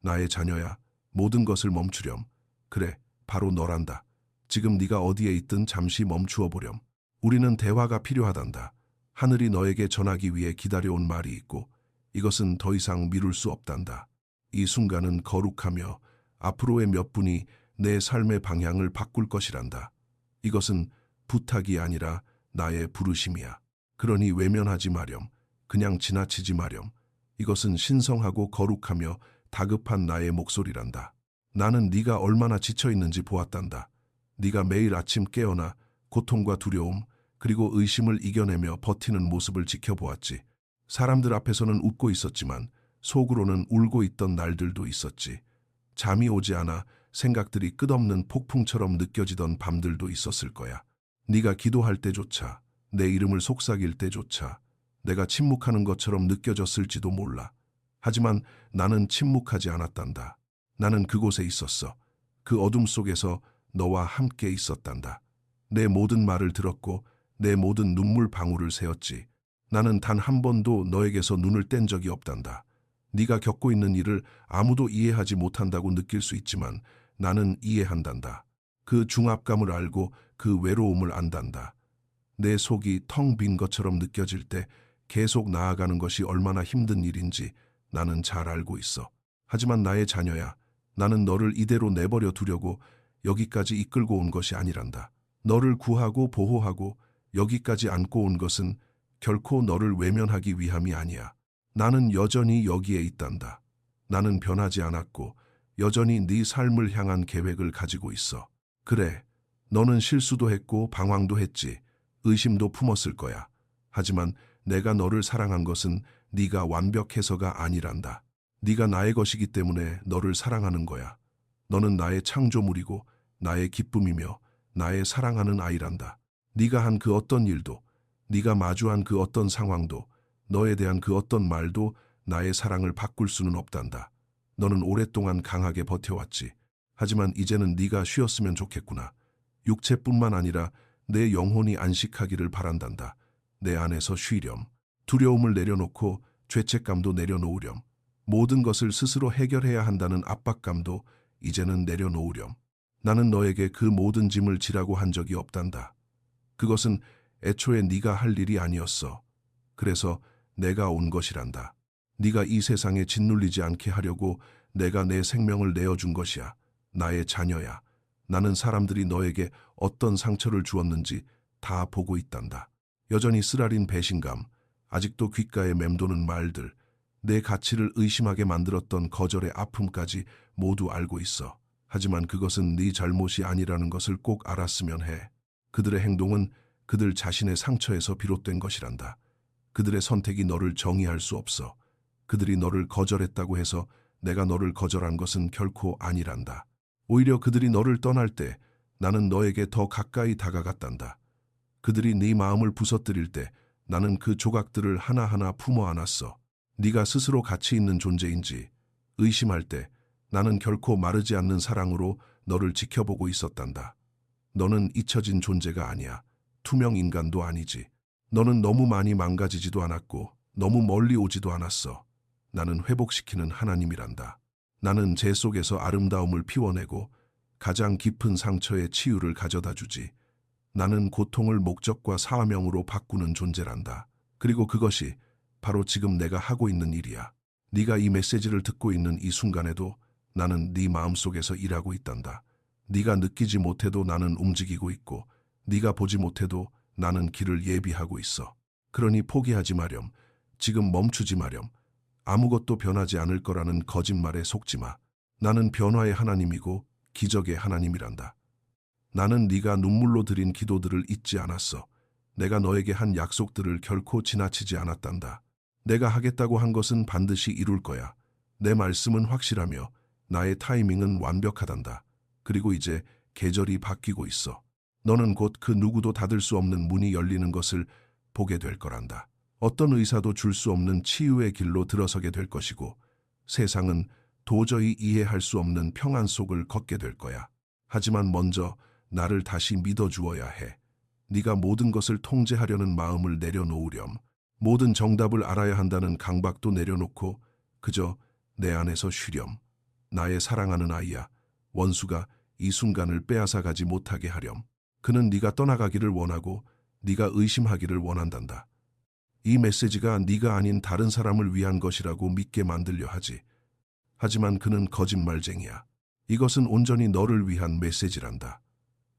나의 자녀야, 모든 것을 멈추렴. 그래, 바로 너란다. 지금 네가 어디에 있든 잠시 멈추어 보렴. 우리는 대화가 필요하단다. 하늘이 너에게 전하기 위해 기다려온 말이 있고 이것은 더 이상 미룰 수 없단다. 이 순간은 거룩하며 앞으로의 몇 분이 내 삶의 방향을 바꿀 것이란다. 이것은 부탁이 아니라 나의 부르심이야. 그러니 외면하지 마렴. 그냥 지나치지 마렴. 이것은 신성하고 거룩하며 다급한 나의 목소리란다. 나는 네가 얼마나 지쳐 있는지 보았단다. 네가 매일 아침 깨어나 고통과 두려움 그리고 의심을 이겨내며 버티는 모습을 지켜보았지. 사람들 앞에서는 웃고 있었지만 속으로는 울고 있던 날들도 있었지. 잠이 오지 않아 생각들이 끝없는 폭풍처럼 느껴지던 밤들도 있었을 거야. 네가 기도할 때조차, 내 이름을 속삭일 때조차 내가 침묵하는 것처럼 느껴졌을지도 몰라. 하지만 나는 침묵하지 않았단다. 나는 그곳에 있었어. 그 어둠 속에서 너와 함께 있었단다. 내 모든 말을 들었고 내 모든 눈물 방울을 세었지. 나는 단 한 번도 너에게서 눈을 뗀 적이 없단다. 네가 겪고 있는 일을 아무도 이해하지 못한다고 느낄 수 있지만 나는 이해한단다. 그 중압감을 알고 그 외로움을 안단다. 내 속이 텅 빈 것처럼 느껴질 때 계속 나아가는 것이 얼마나 힘든 일인지 나는 잘 알고 있어. 하지만 나의 자녀야, 나는 너를 이대로 내버려 두려고 여기까지 이끌고 온 것이 아니란다. 너를 구하고 보호하고 여기까지 안고 온 것은 결코 너를 외면하기 위함이 아니야. 나는 여전히 여기에 있단다. 나는 변하지 않았고 여전히 네 삶을 향한 계획을 가지고 있어. 그래, 너는 실수도 했고 방황도 했지. 의심도 품었을 거야. 하지만 내가 너를 사랑한 것은 네가 완벽해서가 아니란다. 네가 나의 것이기 때문에 너를 사랑하는 거야. 너는 나의 창조물이고 나의 기쁨이며 나의 사랑하는 아이란다. 네가 한 그 어떤 일도, 네가 마주한 그 어떤 상황도, 너에 대한 그 어떤 말도 나의 사랑을 바꿀 수는 없단다. 너는 오랫동안 강하게 버텨왔지. 하지만 이제는 네가 쉬었으면 좋겠구나. 육체뿐만 아니라 내 영혼이 안식하기를 바란단다. 내 안에서 쉬렴. 두려움을 내려놓고 죄책감도 내려놓으렴. 모든 것을 스스로 해결해야 한다는 압박감도 이제는 내려놓으렴. 나는 너에게 그 모든 짐을 지라고 한 적이 없단다. 그것은 애초에 네가 할 일이 아니었어. 그래서 내가 온 것이란다. 네가 이 세상에 짓눌리지 않게 하려고 내가 내 생명을 내어준 것이야. 나의 자녀야. 나는 사람들이 너에게 어떤 상처를 주었는지 다 보고 있단다. 여전히 쓰라린 배신감, 아직도 귓가에 맴도는 말들, 내 가치를 의심하게 만들었던 거절의 아픔까지 모두 알고 있어. 하지만 그것은 네 잘못이 아니라는 것을 꼭 알았으면 해. 그들의 행동은 그들 자신의 상처에서 비롯된 것이란다. 그들의 선택이 너를 정의할 수 없어. 그들이 너를 거절했다고 해서 내가 너를 거절한 것은 결코 아니란다. 오히려 그들이 너를 떠날 때 나는 너에게 더 가까이 다가갔단다. 그들이 네 마음을 부서뜨릴 때 나는 그 조각들을 하나하나 품어 안았어. 네가 스스로 가치 있는 존재인지 의심할 때 나는 결코 마르지 않는 사랑으로 너를 지켜보고 있었단다. 너는 잊혀진 존재가 아니야. 투명 인간도 아니지. 너는 너무 많이 망가지지도 않았고 너무 멀리 오지도 않았어. 나는 회복시키는 하나님이란다. 나는 재 속에서 아름다움을 피워내고 가장 깊은 상처의 치유를 가져다 주지. 나는 고통을 목적과 사명으로 바꾸는 존재란다. 그리고 그것이 바로 지금 내가 하고 있는 일이야. 네가 이 메시지를 듣고 있는 이 순간에도 나는 네 마음속에서 일하고 있단다. 네가 느끼지 못해도 나는 움직이고 있고 네가 보지 못해도 나는 길을 예비하고 있어. 그러니 포기하지 마렴. 지금 멈추지 마렴. 아무것도 변하지 않을 거라는 거짓말에 속지 마. 나는 변화의 하나님이고 기적의 하나님이란다. 나는 네가 눈물로 드린 기도들을 잊지 않았어. 내가 너에게 한 약속들을 결코 지나치지 않았단다. 내가 하겠다고 한 것은 반드시 이룰 거야. 내 말씀은 확실하며 나의 타이밍은 완벽하단다. 그리고 이제 계절이 바뀌고 있어. 너는 곧 그 누구도 닫을 수 없는 문이 열리는 것을 보게 될 거란다. 어떤 의사도 줄 수 없는 치유의 길로 들어서게 될 것이고 세상은 도저히 이해할 수 없는 평안 속을 걷게 될 거야. 하지만 먼저 나를 다시 믿어주어야 해. 네가 모든 것을 통제하려는 마음을 내려놓으렴. 모든 정답을 알아야 한다는 강박도 내려놓고 그저 내 안에서 쉬렴. 나의 사랑하는 아이야. 원수가 이 순간을 빼앗아 가지 못하게 하렴. 그는 네가 떠나가기를 원하고 네가 의심하기를 원한단다. 이 메시지가 네가 아닌 다른 사람을 위한 것이라고 믿게 만들려 하지. 하지만 그는 거짓말쟁이야. 이것은 온전히 너를 위한 메시지란다.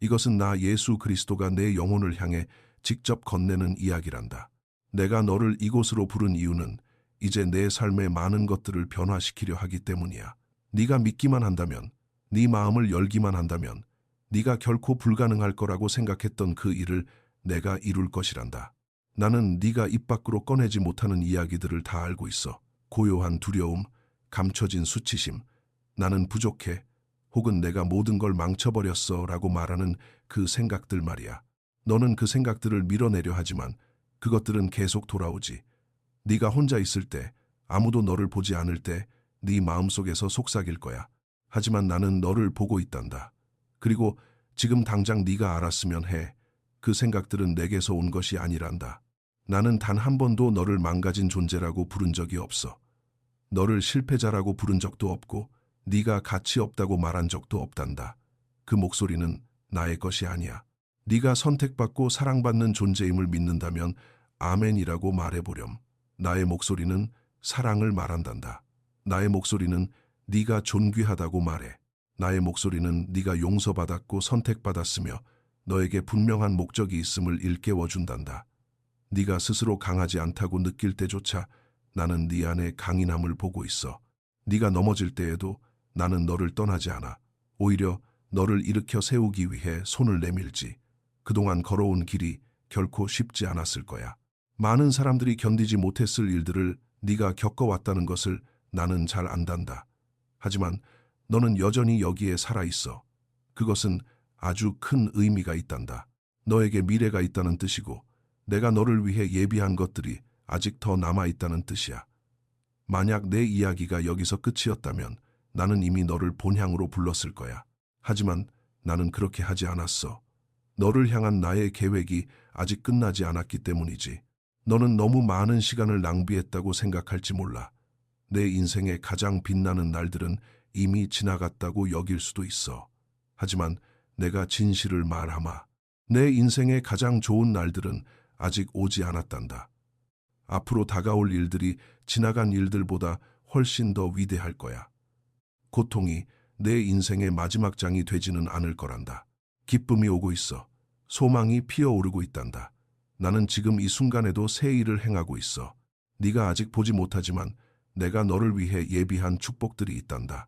이것은 나 예수 그리스도가 내 영혼을 향해 직접 건네는 이야기란다. 내가 너를 이곳으로 부른 이유는 이제 내 삶의 많은 것들을 변화시키려 하기 때문이야. 네가 믿기만 한다면, 네 마음을 열기만 한다면 네가 결코 불가능할 거라고 생각했던 그 일을 내가 이룰 것이란다. 나는 네가 입 밖으로 꺼내지 못하는 이야기들을 다 알고 있어. 고요한 두려움, 감춰진 수치심, 나는 부족해, 혹은 내가 모든 걸 망쳐버렸어 라고 말하는 그 생각들 말이야. 너는 그 생각들을 밀어내려 하지만 그것들은 계속 돌아오지. 네가 혼자 있을 때, 아무도 너를 보지 않을 때 네 마음속에서 속삭일 거야. 하지만 나는 너를 보고 있단다. 그리고 지금 당장 네가 알았으면 해. 그 생각들은 내게서 온 것이 아니란다. 나는 단 한 번도 너를 망가진 존재라고 부른 적이 없어. 너를 실패자라고 부른 적도 없고 네가 가치 없다고 말한 적도 없단다. 그 목소리는 나의 것이 아니야. 네가 선택받고 사랑받는 존재임을 믿는다면 아멘이라고 말해보렴. 나의 목소리는 사랑을 말한단다. 나의 목소리는 네가 존귀하다고 말해. 나의 목소리는 네가 용서받았고 선택받았으며 너에게 분명한 목적이 있음을 일깨워준단다. 네가 스스로 강하지 않다고 느낄 때조차 나는 네 안에 강인함을 보고 있어. 네가 넘어질 때에도 나는 너를 떠나지 않아. 오히려 너를 일으켜 세우기 위해 손을 내밀지. 그동안 걸어온 길이 결코 쉽지 않았을 거야. 많은 사람들이 견디지 못했을 일들을 네가 겪어왔다는 것을 나는 잘 안단다. 하지만 너는 여전히 여기에 살아있어. 그것은 아주 큰 의미가 있단다. 너에게 미래가 있다는 뜻이고 내가 너를 위해 예비한 것들이 아직 더 남아있다는 뜻이야. 만약 내 이야기가 여기서 끝이었다면 나는 이미 너를 본향으로 불렀을 거야. 하지만 나는 그렇게 하지 않았어. 너를 향한 나의 계획이 아직 끝나지 않았기 때문이지. 너는 너무 많은 시간을 낭비했다고 생각할지 몰라. 내 인생의 가장 빛나는 날들은 이미 지나갔다고 여길 수도 있어. 하지만 내가 진실을 말하마. 내 인생의 가장 좋은 날들은 아직 오지 않았단다. 앞으로 다가올 일들이 지나간 일들보다 훨씬 더 위대할 거야. 고통이 내 인생의 마지막 장이 되지는 않을 거란다. 기쁨이 오고 있어. 소망이 피어오르고 있단다. 나는 지금 이 순간에도 새 일을 행하고 있어. 네가 아직 보지 못하지만 내가 너를 위해 예비한 축복들이 있단다.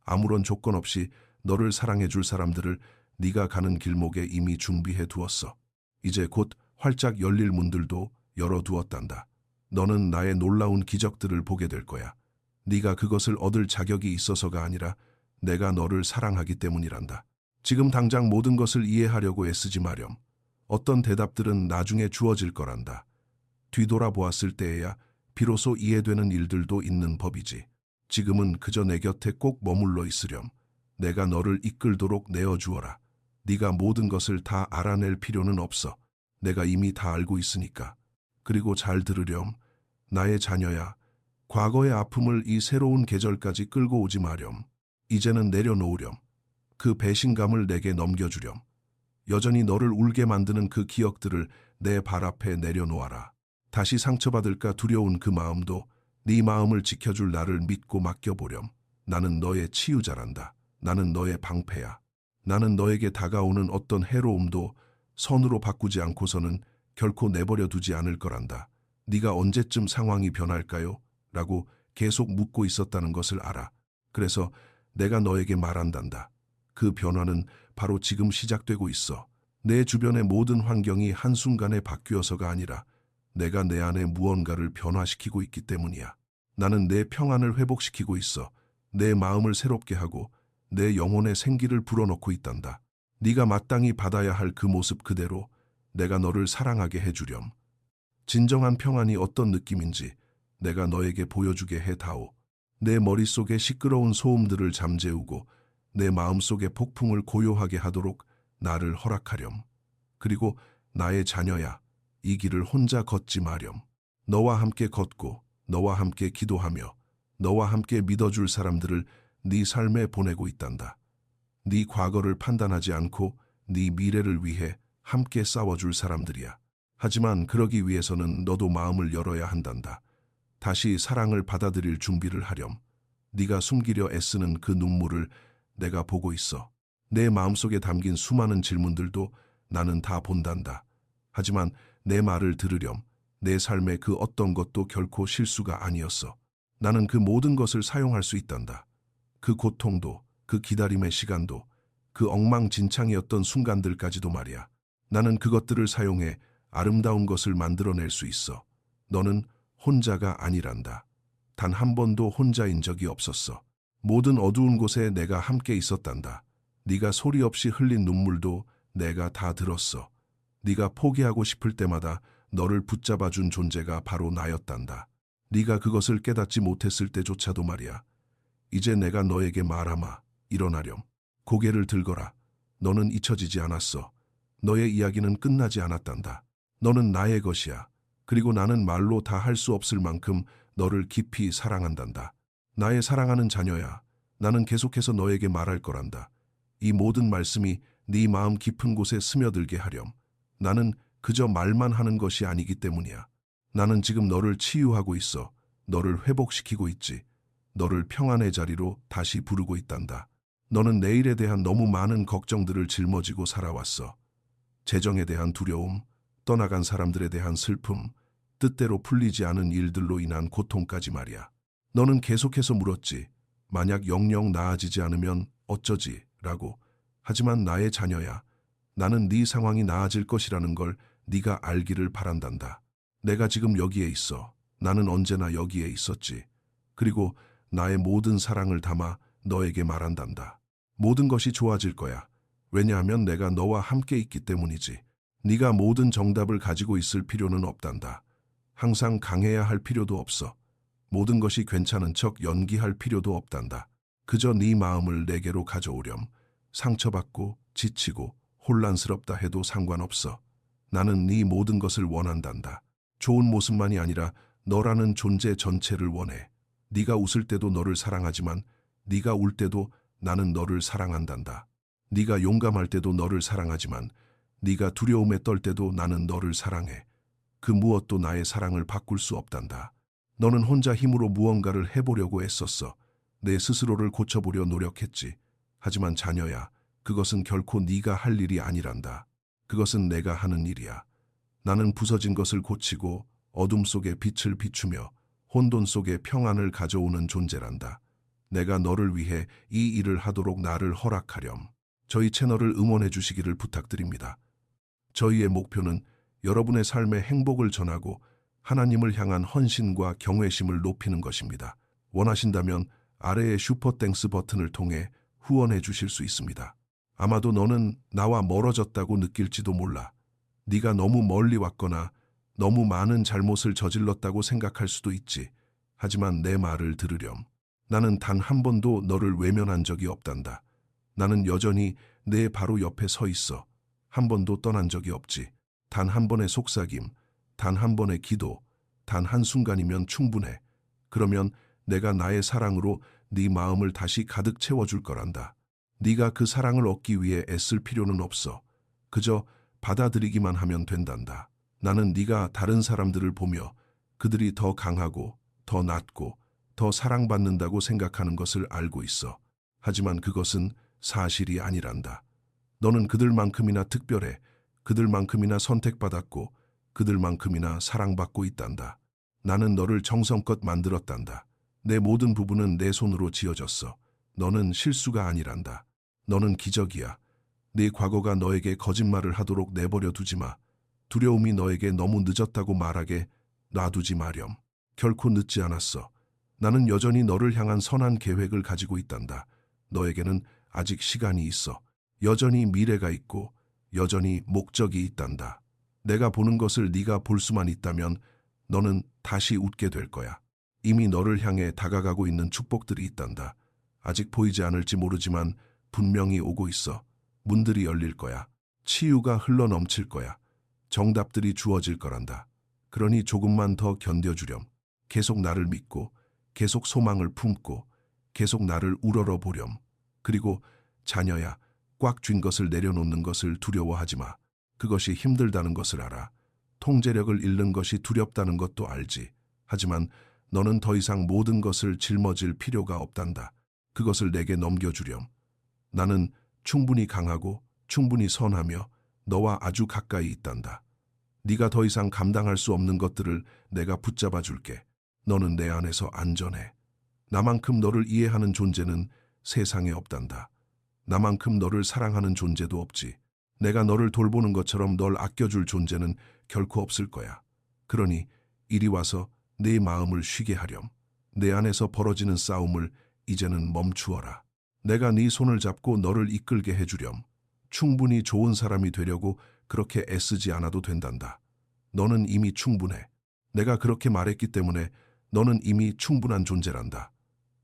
아무런 조건 없이 너를 사랑해 줄 사람들을 네가 가는 길목에 이미 준비해 두었어. 이제 곧 활짝 열릴 문들도 열어두었단다. 너는 나의 놀라운 기적들을 보게 될 거야. 네가 그것을 얻을 자격이 있어서가 아니라 내가 너를 사랑하기 때문이란다. 지금 당장 모든 것을 이해하려고 애쓰지 마렴. 어떤 대답들은 나중에 주어질 거란다. 뒤돌아보았을 때에야 비로소 이해되는 일들도 있는 법이지. 지금은 그저 내 곁에 꼭 머물러 있으렴. 내가 너를 이끌도록 내어주어라. 네가 모든 것을 다 알아낼 필요는 없어. 내가 이미 다 알고 있으니까. 그리고 잘 들으렴. 나의 자녀야, 과거의 아픔을 이 새로운 계절까지 끌고 오지 마렴. 이제는 내려놓으렴. 그 배신감을 내게 넘겨주렴. 여전히 너를 울게 만드는 그 기억들을 내 발 앞에 내려놓아라. 다시 상처받을까 두려운 그 마음도 네 마음을 지켜줄 나를 믿고 맡겨보렴. 나는 너의 치유자란다. 나는 너의 방패야. 나는 너에게 다가오는 어떤 해로움도 선으로 바꾸지 않고서는 결코 내버려 두지 않을 거란다. 네가 언제쯤 상황이 변할까요? 라고 계속 묻고 있었다는 것을 알아. 그래서 내가 너에게 말한단다. 그 변화는 바로 지금 시작되고 있어. 내 주변의 모든 환경이 한순간에 바뀌어서가 아니라 내가 내 안에 무언가를 변화시키고 있기 때문이야. 나는 내 평안을 회복시키고 있어. 내 마음을 새롭게 하고 내 영혼에 생기를 불어넣고 있단다. 네가 마땅히 받아야 할 그 모습 그대로 내가 너를 사랑하게 해주렴. 진정한 평안이 어떤 느낌인지 내가 너에게 보여주게 해다오. 내 머릿속에 시끄러운 소음들을 잠재우고 내 마음속의 폭풍을 고요하게 하도록 나를 허락하렴. 그리고 나의 자녀야, 이 길을 혼자 걷지 마렴. 너와 함께 걷고 너와 함께 기도하며 너와 함께 믿어줄 사람들을 네 삶에 보내고 있단다. 네 과거를 판단하지 않고 네 미래를 위해 함께 싸워줄 사람들이야. 하지만 그러기 위해서는 너도 마음을 열어야 한단다. 다시 사랑을 받아들일 준비를 하렴. 네가 숨기려 애쓰는 그 눈물을 내가 보고 있어. 내 마음속에 담긴 수많은 질문들도 나는 다 본단다. 하지만 내 말을 들으렴. 내 삶의 그 어떤 것도 결코 실수가 아니었어. 나는 그 모든 것을 사용할 수 있단다. 그 고통도, 그 기다림의 시간도, 그 엉망진창이었던 순간들까지도 말이야. 나는 그것들을 사용해 아름다운 것을 만들어낼 수 있어. 너는 혼자가 아니란다. 단 한 번도 혼자인 적이 없었어. 모든 어두운 곳에 내가 함께 있었단다. 네가 소리 없이 흘린 눈물도 내가 다 들었어. 네가 포기하고 싶을 때마다 너를 붙잡아준 존재가 바로 나였단다. 네가 그것을 깨닫지 못했을 때조차도 말이야. 이제 내가 너에게 말하마. 일어나렴. 고개를 들거라. 너는 잊혀지지 않았어. 너의 이야기는 끝나지 않았단다. 너는 나의 것이야. 그리고 나는 말로 다 할 수 없을 만큼 너를 깊이 사랑한단다. 나의 사랑하는 자녀야. 나는 계속해서 너에게 말할 거란다. 이 모든 말씀이 네 마음 깊은 곳에 스며들게 하렴. 나는 그저 말만 하는 것이 아니기 때문이야. 나는 지금 너를 치유하고 있어. 너를 회복시키고 있지. 너를 평안의 자리로 다시 부르고 있단다. 너는 내일에 대한 너무 많은 걱정들을 짊어지고 살아왔어. 재정에 대한 두려움, 떠나간 사람들에 대한 슬픔, 뜻대로 풀리지 않은 일들로 인한 고통까지 말이야. 너는 계속해서 물었지. 만약 영영 나아지지 않으면 어쩌지? 라고. 하지만 나의 자녀야. 나는 네 상황이 나아질 것이라는 걸 네가 알기를 바란단다. 내가 지금 여기에 있어. 나는 언제나 여기에 있었지. 그리고 나의 모든 사랑을 담아 너에게 말한단다. 모든 것이 좋아질 거야. 왜냐하면 내가 너와 함께 있기 때문이지. 네가 모든 정답을 가지고 있을 필요는 없단다. 항상 강해야 할 필요도 없어. 모든 것이 괜찮은 척 연기할 필요도 없단다. 그저 네 마음을 내게로 가져오렴. 상처받고 지치고 혼란스럽다 해도 상관없어. 나는 네 모든 것을 원한단다. 좋은 모습만이 아니라 너라는 존재 전체를 원해. 네가 웃을 때도 너를 사랑하지만 네가 울 때도 나는 너를 사랑한단다. 네가 용감할 때도 너를 사랑하지만 네가 두려움에 떨 때도 나는 너를 사랑해. 그 무엇도 나의 사랑을 바꿀 수 없단다. 너는 혼자 힘으로 무언가를 해보려고 애썼어. 내 스스로를 고쳐보려 노력했지. 하지만 자녀야, 그것은 결코 네가 할 일이 아니란다. 그것은 내가 하는 일이야. 나는 부서진 것을 고치고 어둠 속에 빛을 비추며 혼돈 속에 평안을 가져오는 존재란다. 내가 너를 위해 이 일을 하도록 나를 허락하렴. 저희 채널을 응원해 주시기를 부탁드립니다. 저희의 목표는 여러분의 삶에 행복을 전하고 하나님을 향한 헌신과 경외심을 높이는 것입니다. 원하신다면 아래의 슈퍼땡스 버튼을 통해 후원해 주실 수 있습니다. 아마도 너는 나와 멀어졌다고 느낄지도 몰라. 네가 너무 멀리 왔거나 너무 많은 잘못을 저질렀다고 생각할 수도 있지. 하지만 내 말을 들으렴. 나는 단 한 번도 너를 외면한 적이 없단다. 나는 여전히 내 바로 옆에 서 있어. 한 번도 떠난 적이 없지. 단 한 번의 속삭임, 단 한 번의 기도, 단 한순간이면 충분해. 그러면 내가 나의 사랑으로 네 마음을 다시 가득 채워줄 거란다. 네가 그 사랑을 얻기 위해 애쓸 필요는 없어. 그저 받아들이기만 하면 된단다. 나는 네가 다른 사람들을 보며 그들이 더 강하고 더 낫고 더 사랑받는다고 생각하는 것을 알고 있어. 하지만 그것은 사실이 아니란다. 너는 그들만큼이나 특별해. 그들만큼이나 선택받았고 그들만큼이나 사랑받고 있단다. 나는 너를 정성껏 만들었단다. 내 모든 부분은 내 손으로 지어졌어. 너는 실수가 아니란다. 너는 기적이야. 네 과거가 너에게 거짓말을 하도록 내버려 두지 마. 두려움이 너에게 너무 늦었다고 말하게 놔두지 마렴. 결코 늦지 않았어. 나는 여전히 너를 향한 선한 계획을 가지고 있단다. 너에게는 아직 시간이 있어. 여전히 미래가 있고 여전히 목적이 있단다. 내가 보는 것을 네가 볼 수만 있다면 너는 다시 웃게 될 거야. 이미 너를 향해 다가가고 있는 축복들이 있단다. 아직 보이지 않을지 모르지만 분명히 오고 있어. 문들이 열릴 거야. 치유가 흘러넘칠 거야. 정답들이 주어질 거란다. 그러니 조금만 더 견뎌주렴. 계속 나를 믿고 계속 소망을 품고 계속 나를 우러러 보렴. 그리고 자녀야, 꽉 쥔 것을 내려놓는 것을 두려워하지 마. 그것이 힘들다는 것을 알아. 통제력을 잃는 것이 두렵다는 것도 알지. 하지만 너는 더 이상 모든 것을 짊어질 필요가 없단다. 그것을 내게 넘겨주렴. 나는 충분히 강하고 충분히 선하며 너와 아주 가까이 있단다. 네가 더 이상 감당할 수 없는 것들을 내가 붙잡아 줄게. 너는 내 안에서 안전해. 나만큼 너를 이해하는 존재는 세상에 없단다. 나만큼 너를 사랑하는 존재도 없지. 내가 너를 돌보는 것처럼 널 아껴줄 존재는 결코 없을 거야. 그러니 이리 와서 네 마음을 쉬게 하렴. 내 안에서 벌어지는 싸움을 이제는 멈추어라. 내가 네 손을 잡고 너를 이끌게 해주렴. 충분히 좋은 사람이 되려고 그렇게 애쓰지 않아도 된단다. 너는 이미 충분해. 내가 그렇게 말했기 때문에 너는 이미 충분한 존재란다.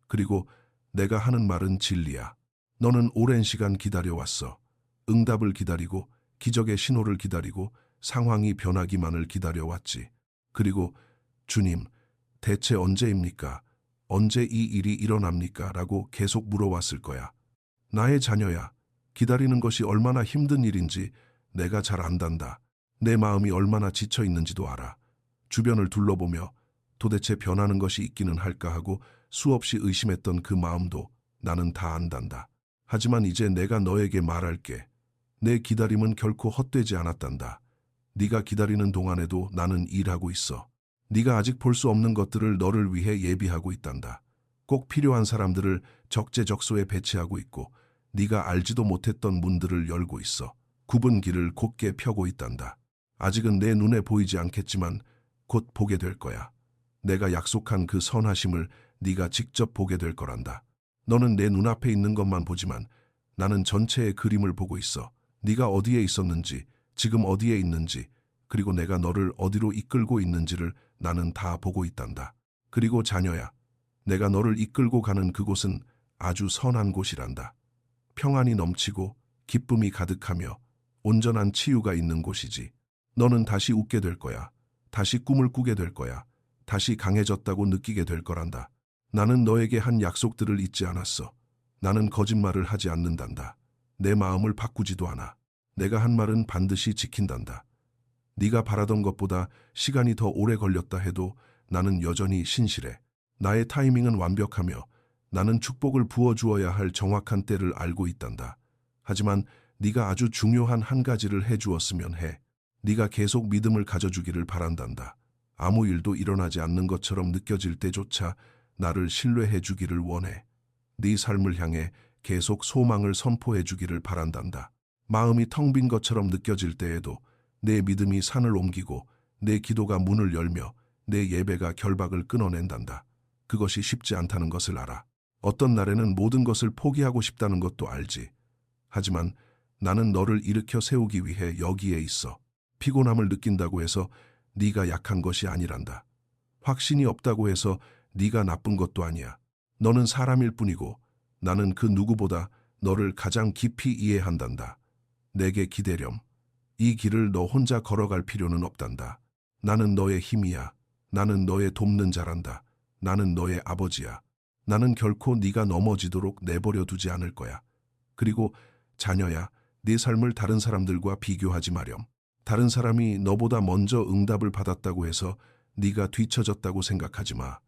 그리고 내가 하는 말은 진리야. 너는 오랜 시간 기다려왔어. 응답을 기다리고 기적의 신호를 기다리고 상황이 변하기만을 기다려왔지. 그리고 주님, 대체 언제입니까? 언제 이 일이 일어납니까? 라고 계속 물어왔을 거야. 나의 자녀야, 기다리는 것이 얼마나 힘든 일인지 내가 잘 안단다. 내 마음이 얼마나 지쳐 있는지도 알아. 주변을 둘러보며 도대체 변하는 것이 있기는 할까 하고 수없이 의심했던 그 마음도 나는 다 안단다. 하지만 이제 내가 너에게 말할게. 내 기다림은 결코 헛되지 않았단다. 네가 기다리는 동안에도 나는 일하고 있어. 네가 아직 볼 수 없는 것들을 너를 위해 예비하고 있단다. 꼭 필요한 사람들을 적재적소에 배치하고 있고 네가 알지도 못했던 문들을 열고 있어. 굽은 길을 곧게 펴고 있단다. 아직은 내 눈에 보이지 않겠지만 곧 보게 될 거야. 내가 약속한 그 선하심을 네가 직접 보게 될 거란다. 너는 내 눈앞에 있는 것만 보지만 나는 전체의 그림을 보고 있어. 네가 어디에 있었는지, 지금 어디에 있는지, 그리고 내가 너를 어디로 이끌고 있는지를 나는 다 보고 있단다. 그리고 자녀야, 내가 너를 이끌고 가는 그곳은 아주 선한 곳이란다. 평안이 넘치고 기쁨이 가득하며 온전한 치유가 있는 곳이지. 너는 다시 웃게 될 거야. 다시 꿈을 꾸게 될 거야. 다시 강해졌다고 느끼게 될 거란다. 나는 너에게 한 약속들을 잊지 않았어. 나는 거짓말을 하지 않는단다. 내 마음을 바꾸지도 않아. 내가 한 말은 반드시 지킨단다. 네가 바라던 것보다 시간이 더 오래 걸렸다 해도 나는 여전히 신실해. 나의 타이밍은 완벽하며 나는 축복을 부어주어야 할 정확한 때를 알고 있단다. 하지만 네가 아주 중요한 한 가지를 해주었으면 해. 네가 계속 믿음을 가져주기를 바란단다. 아무 일도 일어나지 않는 것처럼 느껴질 때조차 나를 신뢰해 주기를 원해. 네 삶을 향해 계속 소망을 선포해 주기를 바란단다. 마음이 텅 빈 것처럼 느껴질 때에도 내 믿음이 산을 옮기고 내 기도가 문을 열며 내 예배가 결박을 끊어낸단다. 그것이 쉽지 않다는 것을 알아. 어떤 날에는 모든 것을 포기하고 싶다는 것도 알지. 하지만 나는 너를 일으켜 세우기 위해 여기에 있어. 피곤함을 느낀다고 해서 네가 약한 것이 아니란다. 확신이 없다고 해서 네가 나쁜 것도 아니야. 너는 사람일 뿐이고 나는 그 누구보다 너를 가장 깊이 이해한단다. 내게 기대렴. 이 길을 너 혼자 걸어갈 필요는 없단다. 나는 너의 힘이야. 나는 너의 돕는 자란다. 나는 너의 아버지야. 나는 결코 네가 넘어지도록 내버려 두지 않을 거야. 그리고 자녀야, 네 삶을 다른 사람들과 비교하지 마렴. 다른 사람이 너보다 먼저 응답을 받았다고 해서 네가 뒤처졌다고 생각하지 마.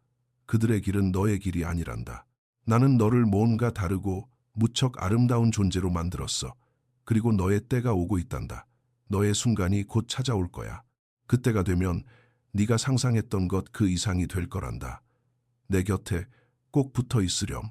그들의 길은 너의 길이 아니란다. 나는 너를 뭔가 다르고 무척 아름다운 존재로 만들었어. 그리고 너의 때가 오고 있단다. 너의 순간이 곧 찾아올 거야. 그때가 되면 네가 상상했던 것 그 이상이 될 거란다. 내 곁에 꼭 붙어 있으렴.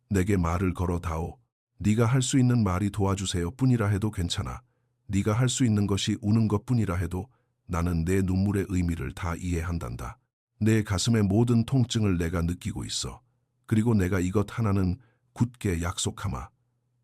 내게 말을 걸어다오. 네가 할 수 있는 말이 도와주세요 뿐이라 해도 괜찮아. 네가 할 수 있는 것이 우는 것뿐이라 해도 나는 내 눈물의 의미를 다 이해한단다. 내 가슴의 모든 통증을 내가 느끼고 있어. 그리고 내가 이것 하나는 굳게 약속하마.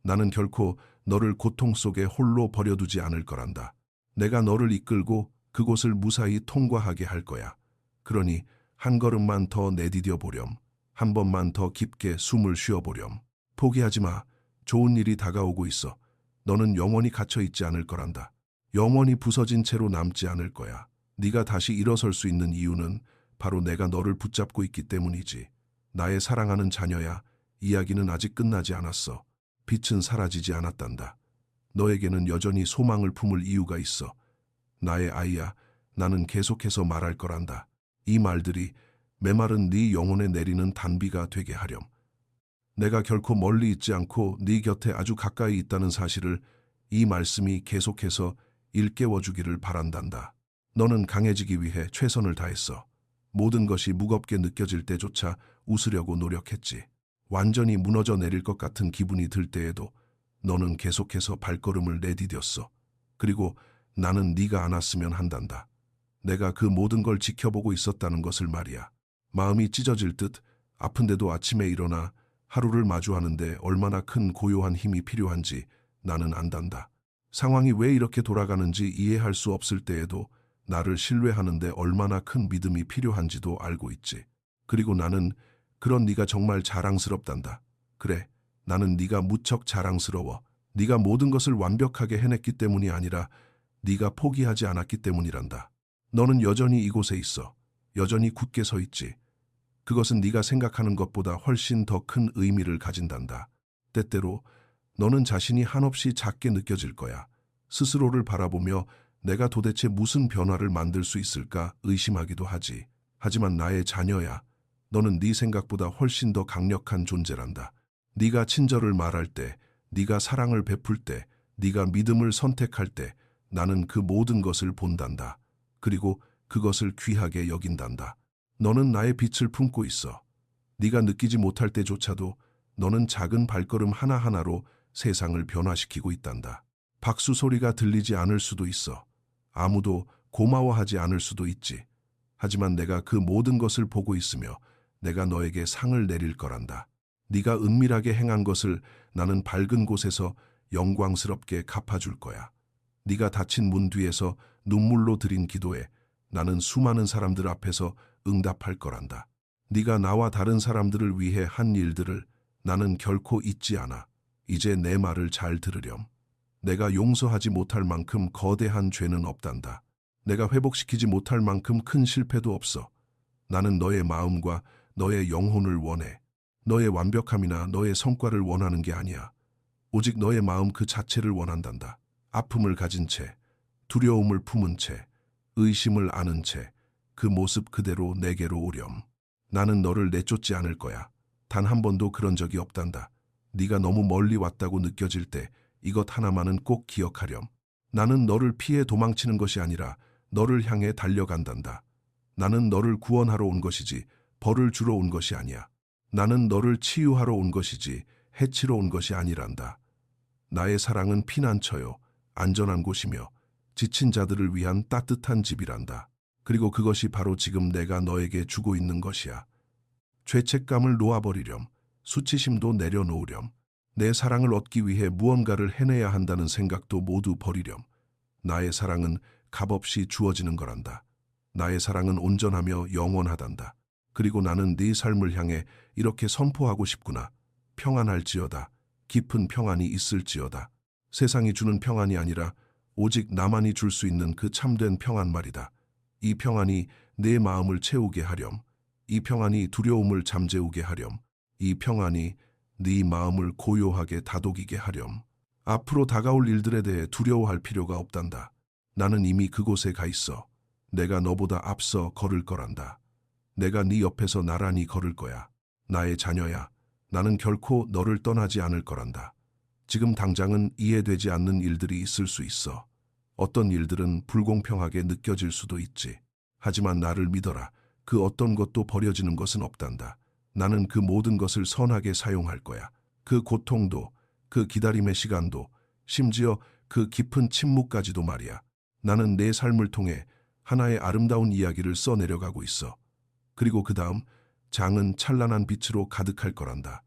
나는 결코 너를 고통 속에 홀로 버려두지 않을 거란다. 내가 너를 이끌고 그곳을 무사히 통과하게 할 거야. 그러니 한 걸음만 더 내디뎌 보렴. 한 번만 더 깊게 숨을 쉬어보렴. 포기하지 마. 좋은 일이 다가오고 있어. 너는 영원히 갇혀 있지 않을 거란다. 영원히 부서진 채로 남지 않을 거야. 네가 다시 일어설 수 있는 이유는 바로 내가 너를 붙잡고 있기 때문이지. 나의 사랑하는 자녀야, 이야기는 아직 끝나지 않았어. 빛은 사라지지 않았단다. 너에게는 여전히 소망을 품을 이유가 있어. 나의 아이야, 나는 계속해서 말할 거란다. 이 말들이 메마른 네 영혼에 내리는 단비가 되게 하렴. 내가 결코 멀리 있지 않고 네 곁에 아주 가까이 있다는 사실을 이 말씀이 계속해서 일깨워주기를 바란단다. 너는 강해지기 위해 최선을 다했어. 모든 것이 무겁게 느껴질 때조차 웃으려고 노력했지. 완전히 무너져 내릴 것 같은 기분이 들 때에도 너는 계속해서 발걸음을 내디뎠어. 그리고 나는 네가 안았으면 한단다. 내가 그 모든 걸 지켜보고 있었다는 것을 말이야. 마음이 찢어질 듯 아픈데도 아침에 일어나 하루를 마주하는데 얼마나 큰 고요한 힘이 필요한지 나는 안단다. 상황이 왜 이렇게 돌아가는지 이해할 수 없을 때에도 나를 신뢰하는데 얼마나 큰 믿음이 필요한지도 알고 있지. 그리고 나는 그런 네가 정말 자랑스럽단다. 그래, 나는 네가 무척 자랑스러워. 네가 모든 것을 완벽하게 해냈기 때문이 아니라 네가 포기하지 않았기 때문이란다. 너는 여전히 이곳에 있어. 여전히 굳게 서 있지. 그것은 네가 생각하는 것보다 훨씬 더 큰 의미를 가진단다. 때때로 너는 자신이 한없이 작게 느껴질 거야. 스스로를 바라보며 내가 도대체 무슨 변화를 만들 수 있을까 의심하기도 하지. 하지만 나의 자녀야, 너는 네 생각보다 훨씬 더 강력한 존재란다. 네가 친절을 말할 때, 네가 사랑을 베풀 때, 네가 믿음을 선택할 때 나는 그 모든 것을 본단다. 그리고 그것을 귀하게 여긴단다. 너는 나의 빛을 품고 있어. 네가 느끼지 못할 때조차도 너는 작은 발걸음 하나하나로 세상을 변화시키고 있단다. 박수 소리가 들리지 않을 수도 있어. 아무도 고마워하지 않을 수도 있지. 하지만 내가 그 모든 것을 보고 있으며 내가 너에게 상을 내릴 거란다. 네가 은밀하게 행한 것을 나는 밝은 곳에서 영광스럽게 갚아줄 거야. 네가 닫힌 문 뒤에서 눈물로 드린 기도에 나는 수많은 사람들 앞에서 응답할 거란다. 네가 나와 다른 사람들을 위해 한 일들을 나는 결코 잊지 않아. 이제 내 말을 잘 들으렴. 내가 용서하지 못할 만큼 거대한 죄는 없단다. 내가 회복시키지 못할 만큼 큰 실패도 없어. 나는 너의 마음과 너의 영혼을 원해. 너의 완벽함이나 너의 성과를 원하는 게 아니야. 오직 너의 마음 그 자체를 원한단다. 아픔을 가진 채, 두려움을 품은 채, 의심을 아는 채, 그 모습 그대로 내게로 오렴. 나는 너를 내쫓지 않을 거야. 단 한 번도 그런 적이 없단다. 네가 너무 멀리 왔다고 느껴질 때 이것 하나만은 꼭 기억하렴. 나는 너를 피해 도망치는 것이 아니라 너를 향해 달려간단다. 나는 너를 구원하러 온 것이지 벌을 주러 온 것이 아니야. 나는 너를 치유하러 온 것이지 해치러 온 것이 아니란다. 나의 사랑은 피난처요, 안전한 곳이며 지친 자들을 위한 따뜻한 집이란다. 그리고 그것이 바로 지금 내가 너에게 주고 있는 것이야. 죄책감을 놓아버리렴. 수치심도 내려놓으렴. 내 사랑을 얻기 위해 무언가를 해내야 한다는 생각도 모두 버리렴. 나의 사랑은 값없이 주어지는 거란다. 나의 사랑은 온전하며 영원하단다. 그리고 나는 네 삶을 향해 이렇게 선포하고 싶구나. 평안할지어다. 깊은 평안이 있을지어다. 세상이 주는 평안이 아니라 오직 나만이 줄 수 있는 그 참된 평안 말이다. 이 평안이 내 마음을 채우게 하렴. 이 평안이 두려움을 잠재우게 하렴. 이 평안이 네 마음을 고요하게 다독이게 하렴. 앞으로 다가올 일들에 대해 두려워할 필요가 없단다. 나는 이미 그곳에 가 있어. 내가 너보다 앞서 걸을 거란다. 내가 네 옆에서 나란히 걸을 거야. 나의 자녀야, 나는 결코 너를 떠나지 않을 거란다. 지금 당장은 이해되지 않는 일들이 있을 수 있어. 어떤 일들은 불공평하게 느껴질 수도 있지. 하지만 나를 믿어라. 그 어떤 것도 버려지는 것은 없단다. 나는 그 모든 것을 선하게 사용할 거야. 그 고통도, 그 기다림의 시간도, 심지어 그 깊은 침묵까지도 말이야. 나는 내 삶을 통해 하나의 아름다운 이야기를 써내려가고 있어. 그리고 그 다음 장은 찬란한 빛으로 가득할 거란다.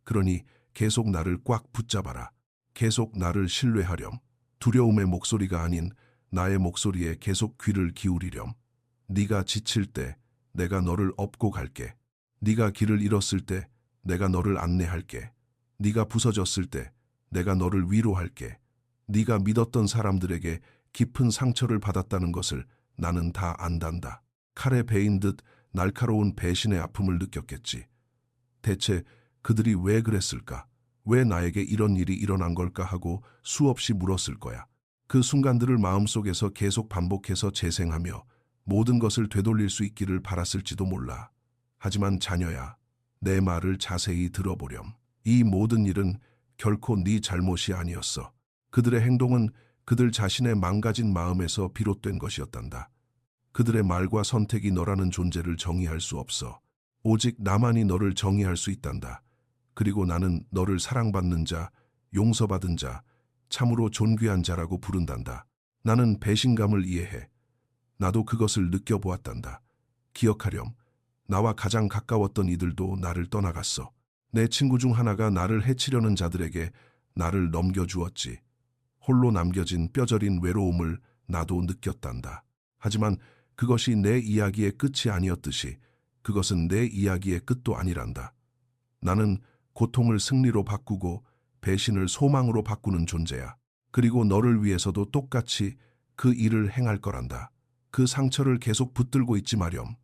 그러니 계속 나를 꽉 붙잡아라. 계속 나를 신뢰하렴. 두려움의 목소리가 아닌 나의 목소리에 계속 귀를 기울이렴. 네가 지칠 때 내가 너를 업고 갈게. 네가 길을 잃었을 때 내가 너를 안내할게. 네가 부서졌을 때 내가 너를 위로할게. 네가 믿었던 사람들에게 깊은 상처를 받았다는 것을 나는 다 안단다. 칼에 베인 듯 날카로운 배신의 아픔을 느꼈겠지. 대체 그들이 왜 그랬을까? 왜 나에게 이런 일이 일어난 걸까 하고 수없이 물었을 거야. 그 순간들을 마음속에서 계속 반복해서 재생하며 모든 것을 되돌릴 수 있기를 바랐을지도 몰라. 하지만 자녀야, 내 말을 자세히 들어보렴. 이 모든 일은 결코 네 잘못이 아니었어. 그들의 행동은 그들 자신의 망가진 마음에서 비롯된 것이었단다. 그들의 말과 선택이 너라는 존재를 정의할 수 없어. 오직 나만이 너를 정의할 수 있단다. 그리고 나는 너를 사랑받는 자, 용서받은 자, 참으로 존귀한 자라고 부른단다. 나는 배신감을 이해해. 나도 그것을 느껴보았단다. 기억하렴. 나와 가장 가까웠던 이들도 나를 떠나갔어. 내 친구 중 하나가 나를 해치려는 자들에게 나를 넘겨주었지. 홀로 남겨진 뼈저린 외로움을 나도 느꼈단다. 하지만 그것이 내 이야기의 끝이 아니었듯이 그것은 내 이야기의 끝도 아니란다. 나는 고통을 승리로 바꾸고 배신을 소망으로 바꾸는 존재야. 그리고 너를 위해서도 똑같이 그 일을 행할 거란다. 그 상처를 계속 붙들고 있지 마렴.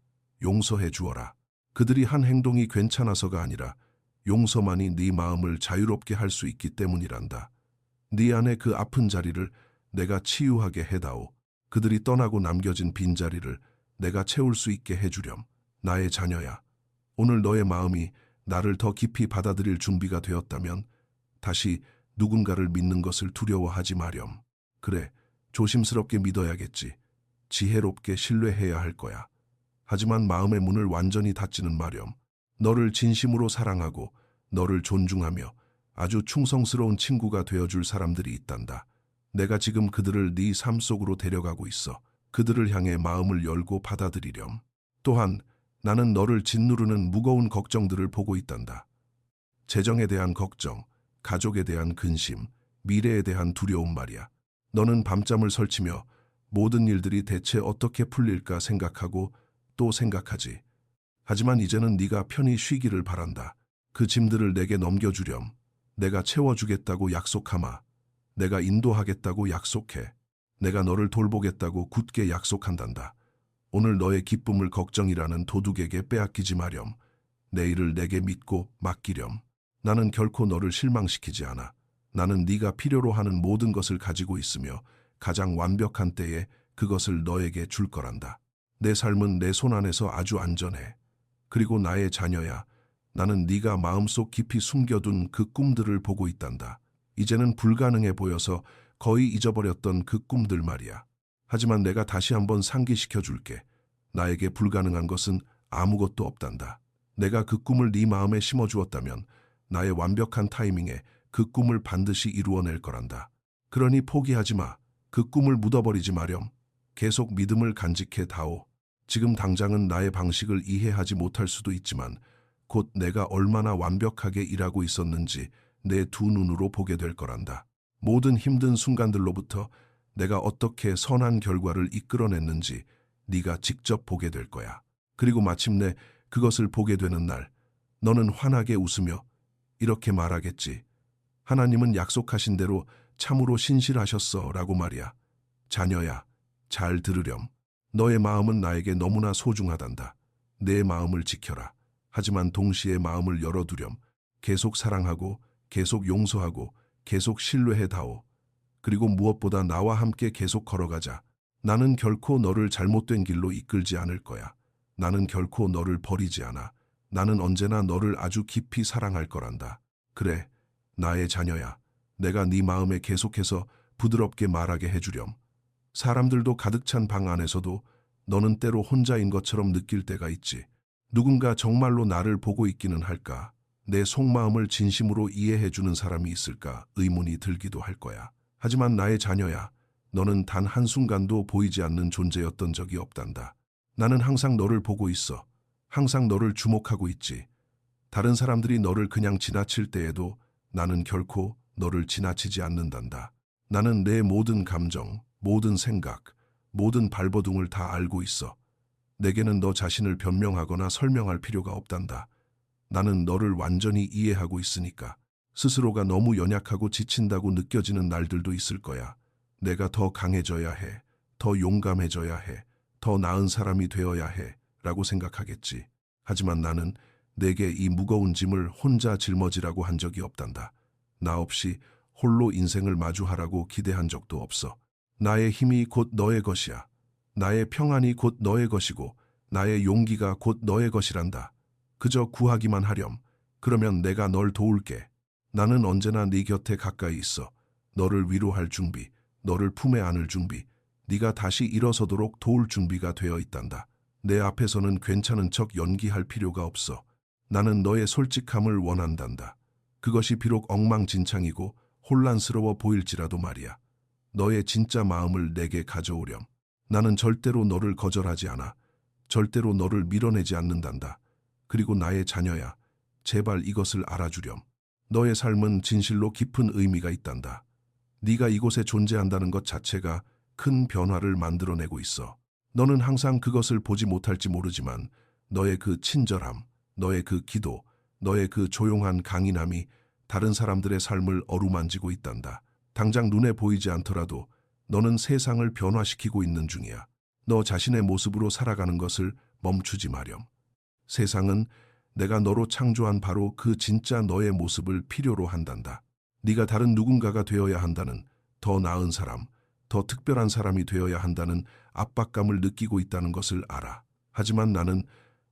용서해 주어라. 그들이 한 행동이 괜찮아서가 아니라 용서만이 네 마음을 자유롭게 할 수 있기 때문이란다. 네 안의 그 아픈 자리를 내가 치유하게 해다오. 그들이 떠나고 남겨진 빈자리를 내가 채울 수 있게 해주렴. 나의 자녀야, 오늘 너의 마음이 나를 더 깊이 받아들일 준비가 되었다면 다시 누군가를 믿는 것을 두려워하지 마렴. 그래, 조심스럽게 믿어야겠지. 지혜롭게 신뢰해야 할 거야. 하지만 마음의 문을 완전히 닫지는 마렴. 너를 진심으로 사랑하고 너를 존중하며 아주 충성스러운 친구가 되어줄 사람들이 있단다. 내가 지금 그들을 네 삶 속으로 데려가고 있어. 그들을 향해 마음을 열고 받아들이렴. 또한 나는 너를 짓누르는 무거운 걱정들을 보고 있단다. 재정에 대한 걱정, 가족에 대한 근심, 미래에 대한 두려움 말이야. 너는 밤잠을 설치며 모든 일들이 대체 어떻게 풀릴까 생각하고 또 생각하지. 하지만 이제는 네가 편히 쉬기를 바란다. 그 짐들을 내게 넘겨주렴. 내가 채워주겠다고 약속하마. 내가 인도하겠다고 약속해. 내가 너를 돌보겠다고 굳게 약속한단다. 오늘 너의 기쁨을 걱정이라는 도둑에게 빼앗기지 마렴. 내일을 내게 믿고 맡기렴. 나는 결코 너를 실망시키지 않아. 나는 네가 필요로 하는 모든 것을 가지고 있으며 가장 완벽한 때에 그것을 너에게 줄 거란다. 내 삶은 내 손 안에서 아주 안전해. 그리고 나의 자녀야, 나는 네가 마음속 깊이 숨겨둔 그 꿈들을 보고 있단다. 이제는 불가능해 보여서 거의 잊어버렸던 그 꿈들 말이야. 하지만 내가 다시 한번 상기시켜 줄게. 나에게 불가능한 것은 아무것도 없단다. 내가 그 꿈을 네 마음에 심어주었다면 나의 완벽한 타이밍에 그 꿈을 반드시 이루어낼 거란다. 그러니 포기하지 마. 그 꿈을 묻어버리지 마렴. 계속 믿음을 간직해 다오. 지금 당장은 나의 방식을 이해하지 못할 수도 있지만 곧 내가 얼마나 완벽하게 일하고 있었는지 내 두 눈으로 보게 될 거란다. 모든 힘든 순간들로부터 내가 어떻게 선한 결과를 이끌어냈는지 네가 직접 보게 될 거야. 그리고 마침내 그것을 보게 되는 날, 너는 환하게 웃으며 이렇게 말하겠지. 하나님은 약속하신 대로 참으로 신실하셨어 라고 말이야. 자녀야, 잘 들으렴. 너의 마음은 나에게 너무나 소중하단다. 내 마음을 지켜라. 하지만 동시에 마음을 열어두렴. 계속 사랑하고 계속 용서하고 계속 신뢰해다오. 그리고 무엇보다 나와 함께 계속 걸어가자. 나는 결코 너를 잘못된 길로 이끌지 않을 거야. 나는 결코 너를 버리지 않아. 나는 언제나 너를 아주 깊이 사랑할 거란다. 그래, 나의 자녀야. 내가 네 마음에 계속해서 부드럽게 말하게 해주렴. 사람들도 가득 찬 방 안에서도 너는 때로 혼자인 것처럼 느낄 때가 있지. 누군가 정말로 나를 보고 있기는 할까? 내 속마음을 진심으로 이해해주는 사람이 있을까? 의문이 들기도 할 거야. 하지만 나의 자녀야, 너는 단 한순간도 보이지 않는 존재였던 적이 없단다. 나는 항상 너를 보고 있어. 항상 너를 주목하고 있지. 다른 사람들이 너를 그냥 지나칠 때에도 나는 결코 너를 지나치지 않는단다. 나는 내 모든 감정, 모든 생각, 모든 발버둥을 다 알고 있어. 내게는 너 자신을 변명하거나 설명할 필요가 없단다. 나는 너를 완전히 이해하고 있으니까. 스스로가 너무 연약하고 지친다고 느껴지는 날들도 있을 거야. 내가 더 강해져야 해. 더 용감해져야 해. 더 나은 사람이 되어야 해. 라고 생각하겠지. 하지만 나는 내게 이 무거운 짐을 혼자 짊어지라고 한 적이 없단다. 나 없이 홀로 인생을 마주하라고 기대한 적도 없어. 나의 힘이 곧 너의 것이야. 나의 평안이 곧 너의 것이고 나의 용기가 곧 너의 것이란다. 그저 구하기만 하렴. 그러면 내가 널 도울게. 나는 언제나 네 곁에 가까이 있어. 너를 위로할 준비, 너를 품에 안을 준비, 네가 다시 일어서도록 도울 준비가 되어 있단다. 내 앞에서는 괜찮은 척 연기할 필요가 없어. 나는 너의 솔직함을 원한단다. 그것이 비록 엉망진창이고 혼란스러워 보일지라도 말이야. 너의 진짜 마음을 내게 가져오렴. 나는 절대로 너를 거절하지 않아. 절대로 너를 밀어내지 않는단다. 그리고 나의 자녀야, 제발 이것을 알아주렴. 너의 삶은 진실로 깊은 의미가 있단다. 네가 이곳에 존재한다는 것 자체가 큰 변화를 만들어내고 있어. 너는 항상 그것을 보지 못할지 모르지만 너의 그 친절함, 너의 그 기도, 너의 그 조용한 강인함이 다른 사람들의 삶을 어루만지고 있단다. 당장 눈에 보이지 않더라도 너는 세상을 변화시키고 있는 중이야. 너 자신의 모습으로 살아가는 것을 멈추지 마렴. 세상은 내가 너로 창조한 바로 그 진짜 너의 모습을 필요로 한단다. 네가 다른 누군가가 되어야 한다는, 더 나은 사람, 더 특별한 사람이 되어야 한다는 압박감을 느끼고 있다는 것을 알아. 하지만 나는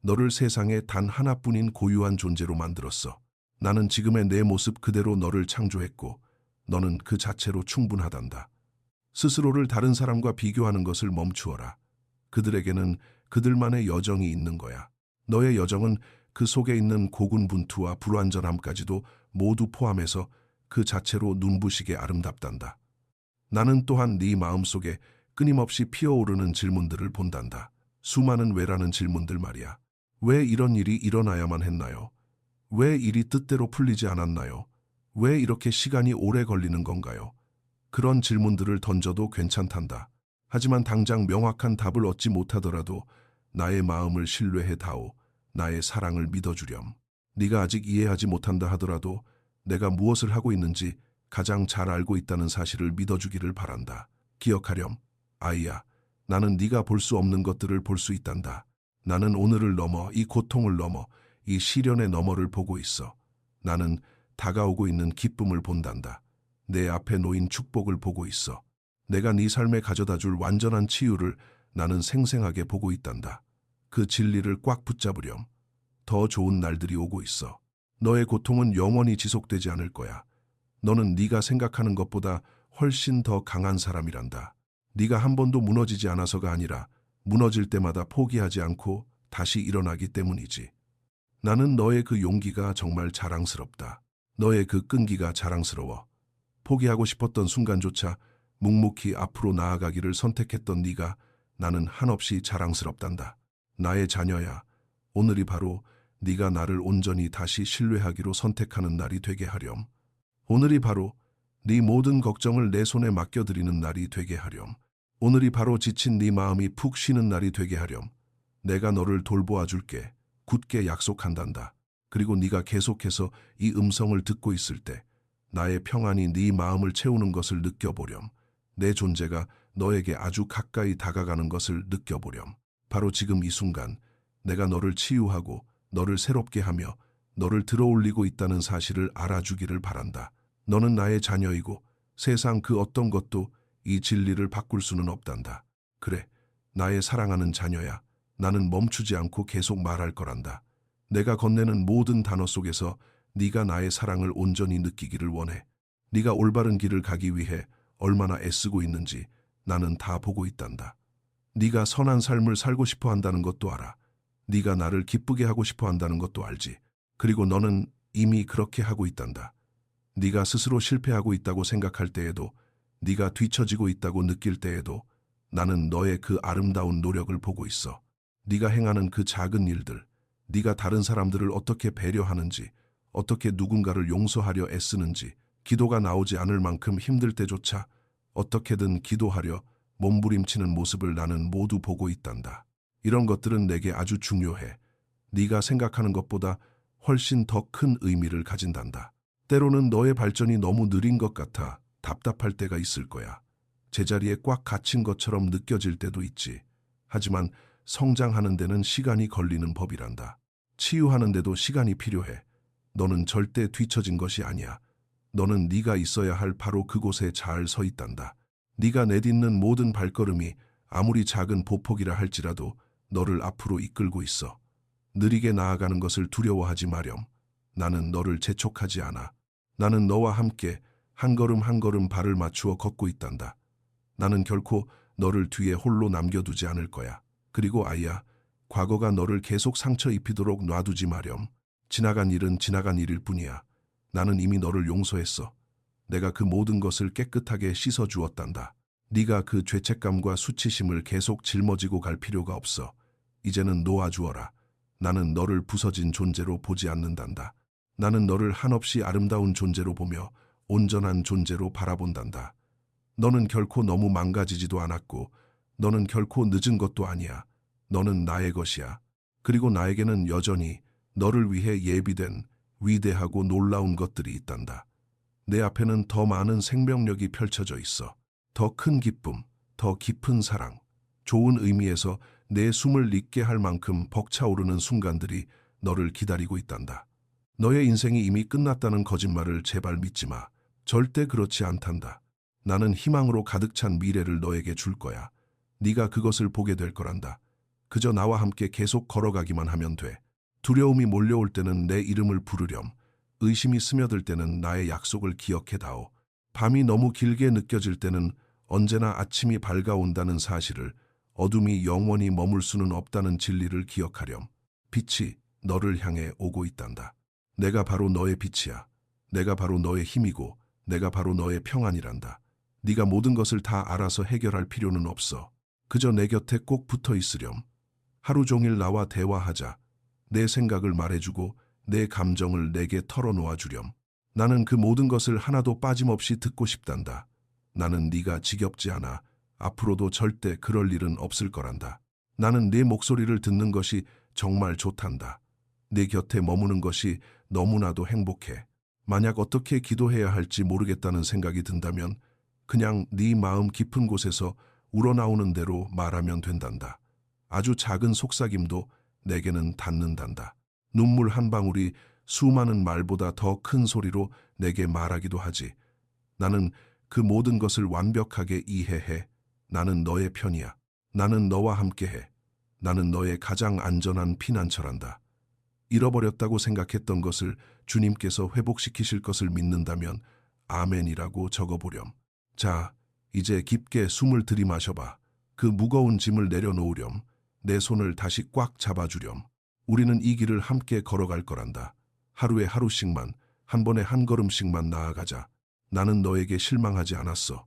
너를 세상에 단 하나뿐인 고유한 존재로 만들었어. 나는 지금의 내 모습 그대로 너를 창조했고 너는 그 자체로 충분하단다. 스스로를 다른 사람과 비교하는 것을 멈추어라. 그들에게는 그들만의 여정이 있는 거야. 너의 여정은 그 속에 있는 고군분투와 불완전함까지도 모두 포함해서 그 자체로 눈부시게 아름답단다. 나는 또한 네 마음속에 끊임없이 피어오르는 질문들을 본단다. 수많은 왜라는 질문들 말이야. 왜 이런 일이 일어나야만 했나요? 왜 일이 뜻대로 풀리지 않았나요? 왜 이렇게 시간이 오래 걸리는 건가요? 그런 질문들을 던져도 괜찮단다. 하지만 당장 명확한 답을 얻지 못하더라도 나의 마음을 신뢰해 다오. 나의 사랑을 믿어주렴. 네가 아직 이해하지 못한다 하더라도 내가 무엇을 하고 있는지 가장 잘 알고 있다는 사실을 믿어주기를 바란다. 기억하렴. 아이야, 나는 네가 볼 수 없는 것들을 볼 수 있단다. 나는 오늘을 넘어 이 고통을 넘어 이 시련의 너머를 보고 있어. 나는 다가오고 있는 기쁨을 본단다. 내 앞에 놓인 축복을 보고 있어. 내가 네 삶에 가져다줄 완전한 치유를 나는 생생하게 보고 있단다. 그 진리를 꽉 붙잡으렴. 더 좋은 날들이 오고 있어. 너의 고통은 영원히 지속되지 않을 거야. 너는 네가 생각하는 것보다 훨씬 더 강한 사람이란다. 네가 한 번도 무너지지 않아서가 아니라 무너질 때마다 포기하지 않고 다시 일어나기 때문이지. 나는 너의 그 용기가 정말 자랑스럽다. 너의 그 끈기가 자랑스러워. 포기하고 싶었던 순간조차 묵묵히 앞으로 나아가기를 선택했던 네가 나는 한없이 자랑스럽단다. 나의 자녀야, 오늘이 바로 네가 나를 온전히 다시 신뢰하기로 선택하는 날이 되게 하렴. 오늘이 바로 네 모든 걱정을 내 손에 맡겨드리는 날이 되게 하렴. 오늘이 바로 지친 네 마음이 푹 쉬는 날이 되게 하렴. 내가 너를 돌보아 줄게. 굳게 약속한단다. 그리고 네가 계속해서 이 음성을 듣고 있을 때 나의 평안이 네 마음을 채우는 것을 느껴보렴. 내 존재가 너에게 아주 가까이 다가가는 것을 느껴보렴. 바로 지금 이 순간 내가 너를 치유하고 너를 새롭게 하며 너를 들어올리고 있다는 사실을 알아주기를 바란다. 너는 나의 자녀이고 세상 그 어떤 것도 이 진리를 바꿀 수는 없단다. 그래, 나의 사랑하는 자녀야. 나는 멈추지 않고 계속 말할 거란다. 내가 건네는 모든 단어 속에서 네가 나의 사랑을 온전히 느끼기를 원해. 네가 올바른 길을 가기 위해 얼마나 애쓰고 있는지 나는 다 보고 있단다. 네가 선한 삶을 살고 싶어 한다는 것도 알아. 네가 나를 기쁘게 하고 싶어 한다는 것도 알지. 그리고 너는 이미 그렇게 하고 있단다. 네가 스스로 실패하고 있다고 생각할 때에도, 네가 뒤처지고 있다고 느낄 때에도 나는 너의 그 아름다운 노력을 보고 있어. 네가 행하는 그 작은 일들, 네가 다른 사람들을 어떻게 배려하는지, 어떻게 누군가를 용서하려 애쓰는지, 기도가 나오지 않을 만큼 힘들 때조차 어떻게든 기도하려 몸부림치는 모습을 나는 모두 보고 있단다. 이런 것들은 내게 아주 중요해. 네가 생각하는 것보다 훨씬 더 큰 의미를 가진단다. 때로는 너의 발전이 너무 느린 것 같아 답답할 때가 있을 거야. 제자리에 꽉 갇힌 것처럼 느껴질 때도 있지. 하지만 성장하는 데는 시간이 걸리는 법이란다. 치유하는데도 시간이 필요해. 너는 절대 뒤처진 것이 아니야. 너는 네가 있어야 할 바로 그곳에 잘 서 있단다. 네가 내딛는 모든 발걸음이 아무리 작은 보폭이라 할지라도 너를 앞으로 이끌고 있어. 느리게 나아가는 것을 두려워하지 마렴. 나는 너를 재촉하지 않아. 나는 너와 함께 한 걸음 한 걸음 발을 맞추어 걷고 있단다. 나는 결코 너를 뒤에 홀로 남겨두지 않을 거야. 그리고 아이야, 과거가 너를 계속 상처 입히도록 놔두지 마렴. 지나간 일은 지나간 일일 뿐이야. 나는 이미 너를 용서했어. 내가 그 모든 것을 깨끗하게 씻어주었단다. 네가 그 죄책감과 수치심을 계속 짊어지고 갈 필요가 없어. 이제는 놓아주어라. 나는 너를 부서진 존재로 보지 않는단다. 나는 너를 한없이 아름다운 존재로 보며 온전한 존재로 바라본단다. 너는 결코 너무 망가지지도 않았고 너는 결코 늦은 것도 아니야. 너는 나의 것이야. 그리고 나에게는 여전히 너를 위해 예비된 위대하고 놀라운 것들이 있단다. 내 앞에는 더 많은 생명력이 펼쳐져 있어. 더 큰 기쁨, 더 깊은 사랑, 좋은 의미에서 내 숨을 잊게 할 만큼 벅차오르는 순간들이 너를 기다리고 있단다. 너의 인생이 이미 끝났다는 거짓말을 제발 믿지 마. 절대 그렇지 않단다. 나는 희망으로 가득 찬 미래를 너에게 줄 거야. 네가 그것을 보게 될 거란다. 그저 나와 함께 계속 걸어가기만 하면 돼. 두려움이 몰려올 때는 내 이름을 부르렴. 의심이 스며들 때는 나의 약속을 기억해다오. 밤이 너무 길게 느껴질 때는 언제나 아침이 밝아온다는 사실을, 어둠이 영원히 머물 수는 없다는 진리를 기억하렴. 빛이 너를 향해 오고 있단다. 내가 바로 너의 빛이야. 내가 바로 너의 힘이고 내가 바로 너의 평안이란다. 네가 모든 것을 다 알아서 해결할 필요는 없어. 그저 내 곁에 꼭 붙어 있으렴. 하루 종일 나와 대화하자. 내 생각을 말해주고 내 감정을 내게 털어놓아 주렴. 나는 그 모든 것을 하나도 빠짐없이 듣고 싶단다. 나는 네가 지겹지 않아. 앞으로도 절대 그럴 일은 없을 거란다. 나는 네 목소리를 듣는 것이 정말 좋단다. 네 곁에 머무는 것이 너무나도 행복해. 만약 어떻게 기도해야 할지 모르겠다는 생각이 든다면 그냥 네 마음 깊은 곳에서 우러나오는 대로 말하면 된단다. 아주 작은 속삭임도 내게는 닿는단다. 눈물 한 방울이 수많은 말보다 더 큰 소리로 내게 말하기도 하지. 나는 그 모든 것을 완벽하게 이해해. 나는 너의 편이야. 나는 너와 함께해. 나는 너의 가장 안전한 피난처란다. 잃어버렸다고 생각했던 것을 주님께서 회복시키실 것을 믿는다면 아멘이라고 적어보렴. 자, 이제 깊게 숨을 들이마셔봐. 그 무거운 짐을 내려놓으렴. 내 손을 다시 꽉 잡아주렴. 우리는 이 길을 함께 걸어갈 거란다. 하루에 하루씩만, 한 번에 한 걸음씩만 나아가자. 나는 너에게 실망하지 않았어.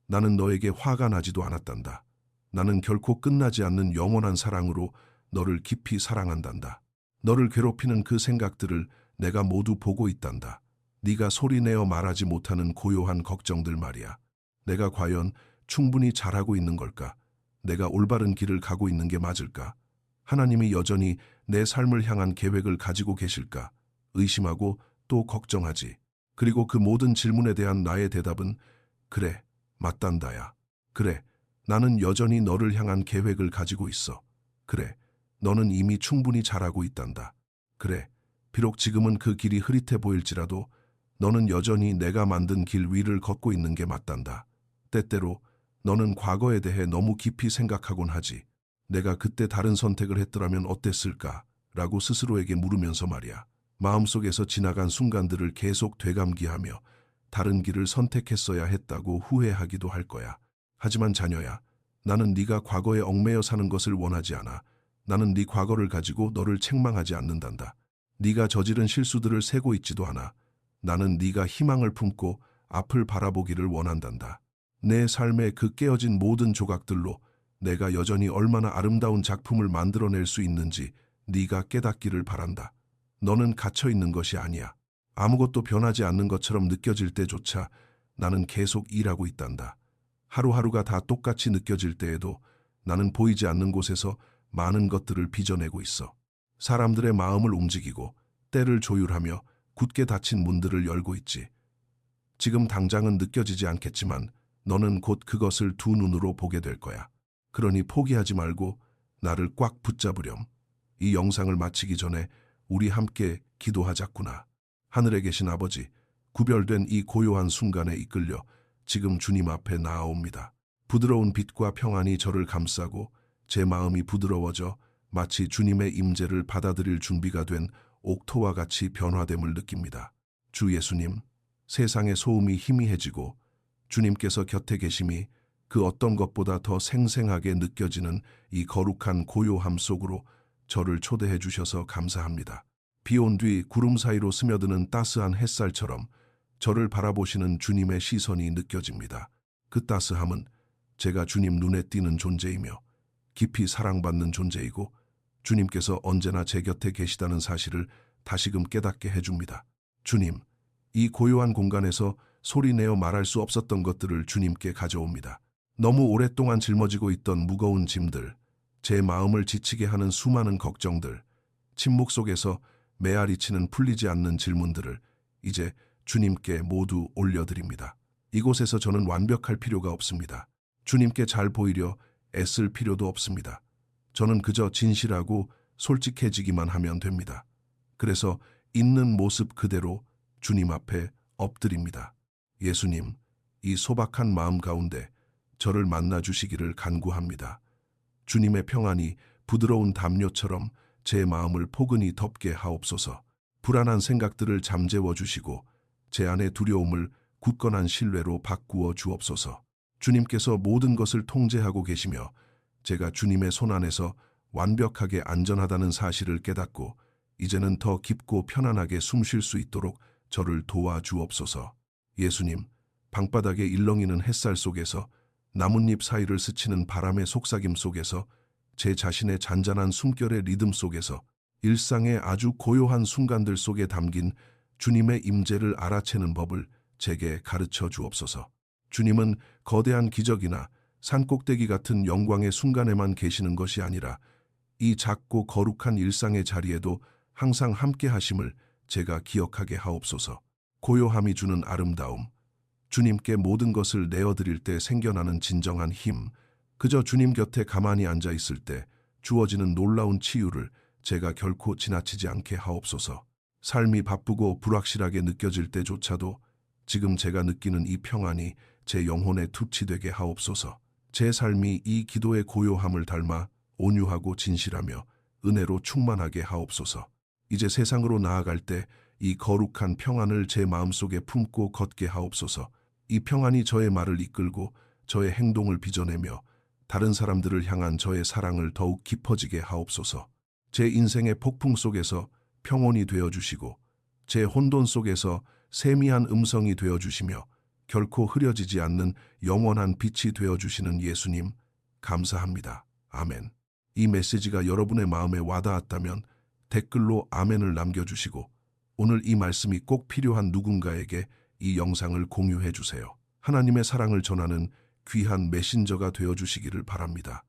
나는 너에게 화가 나지도 않았단다. 나는 결코 끝나지 않는 영원한 사랑으로 너를 깊이 사랑한단다. 너를 괴롭히는 그 생각들을 내가 모두 보고 있단다. 네가 소리내어 말하지 못하는 고요한 걱정들 말이야. 내가 과연 충분히 잘하고 있는 걸까? 내가 올바른 길을 가고 있는 게 맞을까? 하나님이 여전히 내 삶을 향한 계획을 가지고 계실까? 의심하고 또 걱정하지. 그리고 그 모든 질문에 대한 나의 대답은 그래, 맞단다야. 그래, 나는 여전히 너를 향한 계획을 가지고 있어. 그래, 너는 이미 충분히 잘하고 있단다. 그래, 비록 지금은 그 길이 흐릿해 보일지라도 너는 여전히 내가 만든 길 위를 걷고 있는 게 맞단다. 때때로 너는 과거에 대해 너무 깊이 생각하곤 하지. 내가 그때 다른 선택을 했더라면 어땠을까? 라고 스스로에게 물으면서 말이야. 마음속에서 지나간 순간들을 계속 되감기하며 다른 길을 선택했어야 했다고 후회하기도 할 거야. 하지만 자녀야, 나는 네가 과거에 얽매여 사는 것을 원하지 않아. 나는 네 과거를 가지고 너를 책망하지 않는단다. 네가 저지른 실수들을 세고 있지도 않아. 나는 네가 희망을 품고 앞을 바라보기를 원한단다. 내 삶의 그 깨어진 모든 조각들로 내가 여전히 얼마나 아름다운 작품을 만들어낼 수 있는지 네가 깨닫기를 바란다. 너는 갇혀 있는 것이 아니야. 아무것도 변하지 않는 것처럼 느껴질 때조차 나는 계속 일하고 있단다. 하루하루가 다 똑같이 느껴질 때에도 나는 보이지 않는 곳에서 많은 것들을 빚어내고 있어. 사람들의 마음을 움직이고 때를 조율하며 굳게 닫힌 문들을 열고 있지. 지금 당장은 느껴지지 않겠지만 너는 곧 그것을 두 눈으로 보게 될 거야. 그러니 포기하지 말고 나를 꽉 붙잡으렴. 이 영상을 마치기 전에 우리 함께 기도하자꾸나. 하늘에 계신 아버지, 구별된 이 고요한 순간에 이끌려 지금 주님 앞에 나아옵니다. 부드러운 빛과 평안이 저를 감싸고 제 마음이 부드러워져 마치 주님의 임재를 받아들일 준비가 된 옥토와 같이 변화됨을 느낍니다. 주 예수님, 세상의 소음이 희미해지고 주님께서 곁에 계심이 그 어떤 것보다 더 생생하게 느껴지는 이 거룩한 고요함 속으로 저를 초대해 주셔서 감사합니다. 비 온 뒤 구름 사이로 스며드는 따스한 햇살처럼 저를 바라보시는 주님의 시선이 느껴집니다. 그 따스함은 제가 주님 눈에 띄는 존재이며 깊이 사랑받는 존재이고 주님께서 언제나 제 곁에 계시다는 사실을 다시금 깨닫게 해줍니다. 주님, 이 고요한 공간에서 소리내어 말할 수 없었던 것들을 주님께 가져옵니다. 너무 오랫동안 짊어지고 있던 무거운 짐들, 제 마음을 지치게 하는 수많은 걱정들, 침묵 속에서 메아리치는 풀리지 않는 질문들을 이제 주님께 모두 올려드립니다. 이곳에서 저는 완벽할 필요가 없습니다. 주님께 잘 보이려 애쓸 필요도 없습니다. 저는 그저 진실하고 솔직해지기만 하면 됩니다. 그래서 있는 모습 그대로 주님 앞에 엎드립니다. 예수님, 이 소박한 마음 가운데 저를 만나주시기를 간구합니다. 주님의 평안이 부드러운 담요처럼 제 마음을 포근히 덮게 하옵소서. 불안한 생각들을 잠재워 주시고 제 안의 두려움을 굳건한 신뢰로 바꾸어 주옵소서. 주님께서 모든 것을 통제하고 계시며 제가 주님의 손 안에서 완벽하게 안전하다는 사실을 깨닫고 이제는 더 깊고 편안하게 숨 쉴 수 있도록 저를 도와주옵소서. 예수님, 방바닥에 일렁이는 햇살 속에서 나뭇잎 사이를 스치는 바람의 속삭임 속에서 제 자신의 잔잔한 숨결의 리듬 속에서 일상의 아주 고요한 순간들 속에 담긴 주님의 임재를 알아채는 법을 제게 가르쳐 주옵소서. 주님은 거대한 기적이나 산꼭대기 같은 영광의 순간에만 계시는 것이 아니라 이 작고 거룩한 일상의 자리에도 항상 함께 하심을 제가 기억하게 하옵소서. 고요함이 주는 아름다움, 주님께 모든 것을 내어드릴 때 생겨나는 진정한 힘, 그저 주님 곁에 가만히 앉아 있을 때 주어지는 놀라운 치유를 제가 결코 지나치지 않게 하옵소서. 삶이 바쁘고 불확실하게 느껴질 때조차도 지금 제가 느끼는 이 평안이 제 영혼에 투치되게 하옵소서. 제 삶이 이 기도의 고요함을 닮아 온유하고 진실하며 은혜로 충만하게 하옵소서. 이제 세상으로 나아갈 때 이 거룩한 평안을 제 마음속에 품고 걷게 하옵소서. 이 평안이 저의 말을 이끌고 저의 행동을 빚어내며 다른 사람들을 향한 저의 사랑을 더욱 깊어지게 하옵소서. 제 인생의 폭풍 속에서 평온이 되어주시고 제 혼돈 속에서 세미한 음성이 되어주시며 결코 흐려지지 않는 영원한 빛이 되어주시는 예수님, 감사합니다. 아멘. 이 메시지가 여러분의 마음에 와닿았다면 댓글로 아멘을 남겨주시고 오늘 이 말씀이 꼭 필요한 누군가에게 이 영상을 공유해 주세요. 하나님의 사랑을 전하는 귀한 메신저가 되어주시기를 바랍니다.